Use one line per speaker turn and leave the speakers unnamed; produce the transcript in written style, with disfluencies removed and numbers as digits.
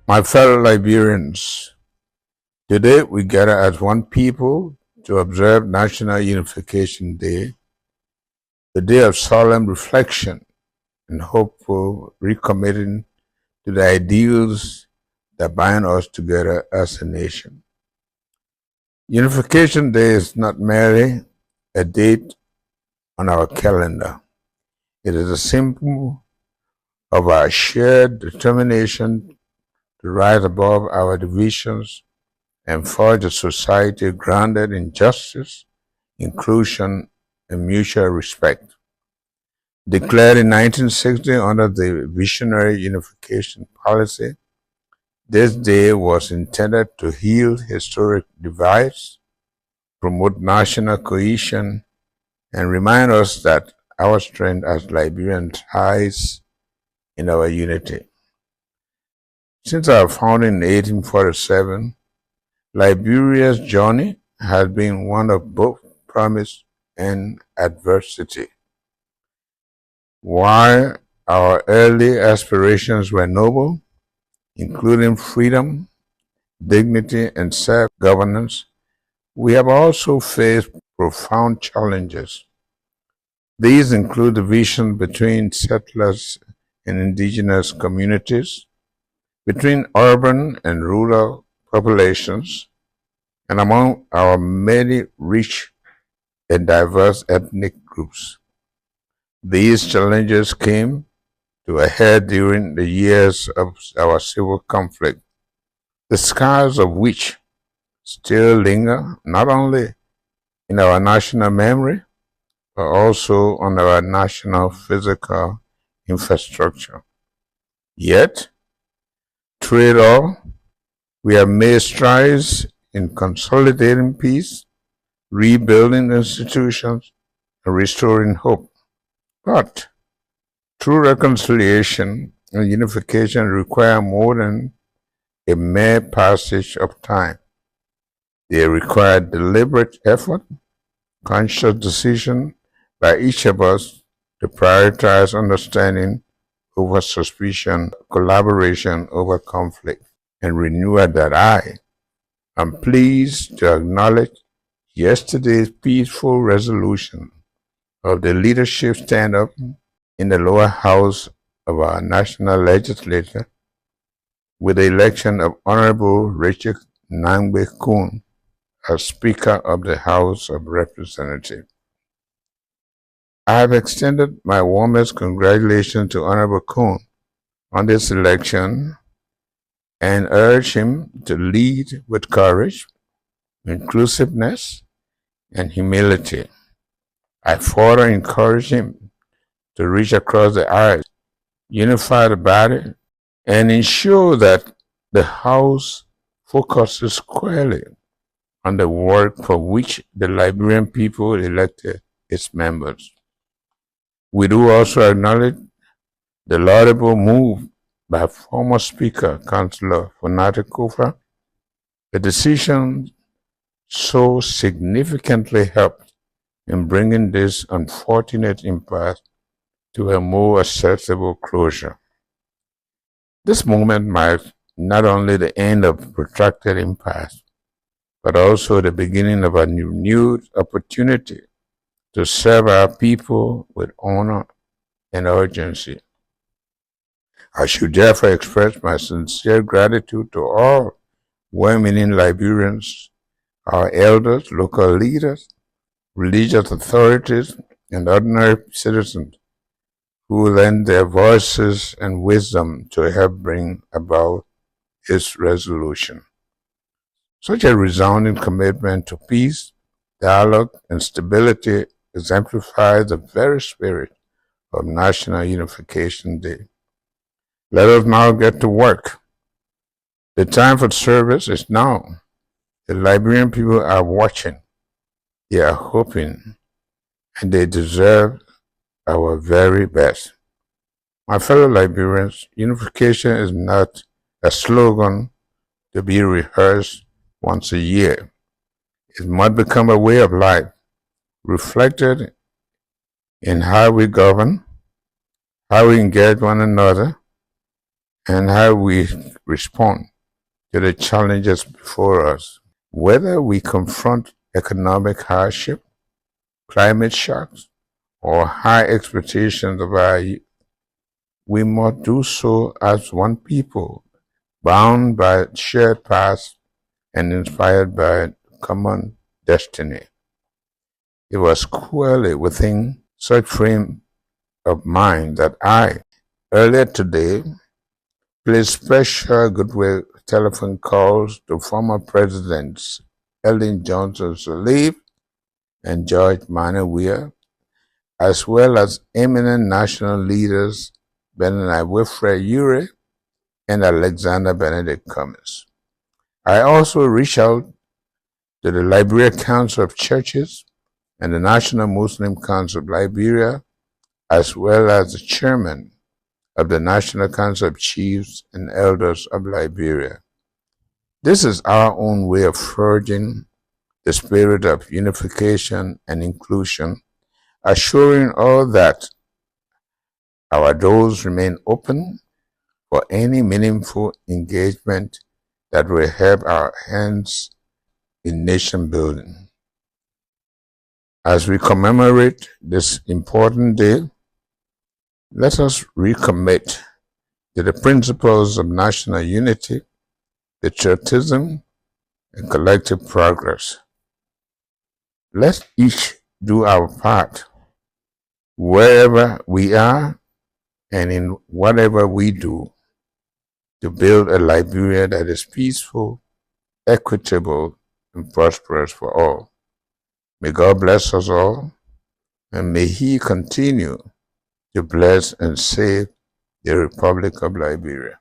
My fellow Liberians, today we gather as one people to observe National Unification Day, a day of solemn reflection and hopeful recommitting to the ideals that bind us together as a nation. Unification Day is not merely a date on our calendar. It is a symbol of our shared determination to rise above our divisions and forge a society grounded in justice, inclusion, and mutual respect. Declared in 1960 under the Visionary Unification Policy, this day was intended to heal historic divides, promote national cohesion, and remind us that our strength as Liberians lies in our unity. Since our founding in 1847, Liberia's journey has been one of both promise and adversity. While our early aspirations were noble, including freedom, dignity, and self-governance, we have also faced profound challenges. These include division between settlers and indigenous communities, between urban and rural populations, and among our many rich and diverse ethnic groups. These challenges came to a head during the years of our civil conflict, the scars of which still linger not only in our national memory, but also on our national physical infrastructure. Yet, through it all, we have made strides in consolidating peace, rebuilding institutions, and restoring hope. But true reconciliation and unification require more than a mere passage of time. They require deliberate effort, conscious decision by each of us to prioritize understanding over suspicion, collaboration over conflict, and renewal that I am pleased to acknowledge yesterday's peaceful resolution of the leadership stand-up in the lower house of our national legislature with the election of Honorable Richard Nangbe Kun as Speaker of the House of Representatives. I have extended my warmest congratulations to Honorable Kun on this election and urge him to lead with courage, inclusiveness, and humility. I further encourage him to reach across the aisle, unify the body, and ensure that the House focuses squarely on the work for which the Liberian people elected its members. We do also acknowledge the laudable move by former Speaker, Councillor Fonate Kofa. The decision so significantly helped in bringing this unfortunate impasse to a more acceptable closure. This moment marks not only the end of protracted impasse, but also the beginning of a renewed opportunity to serve our people with honor and urgency. I should therefore express my sincere gratitude to all well-meaning Liberians, our elders, local leaders, religious authorities, and ordinary citizens who lend their voices and wisdom to help bring about its resolution. Such a resounding commitment to peace, dialogue, and stability exemplifies the very spirit of National Unification Day. Let us now get to work. The time for service is now. The Liberian people are watching. They are hoping, and they deserve our very best. My fellow Liberians, unification is not a slogan to be rehearsed once a year. It must become a way of life, reflected in how we govern, how we engage one another, and how we respond to the challenges before us. Whether we confront economic hardship, climate shocks, or high expectations of our youth, we must do so as one people, bound by shared past and inspired by common destiny. It was squarely within such frame of mind that I, earlier today, placed special goodwill telephone calls to former Presidents Ellen Johnson Sirleaf and George Manuel Weah, as well as eminent national leaders Benedict Wilfred Ure and Alexander Benedict Cummins. I also reached out to the Liberia Council of Churches and the National Muslim Council of Liberia, as well as the chairman of the National Council of Chiefs and Elders of Liberia. This is our own way of forging the spirit of unification and inclusion, assuring all that our doors remain open for any meaningful engagement that will help our hands in nation building. As we commemorate this important day, let us recommit to the principles of national unity, patriotism, and collective progress. Let each do our part wherever we are and in whatever we do to build a Liberia that is peaceful, equitable, and prosperous for all. May God bless us all, and may He continue to bless and save the Republic of Liberia.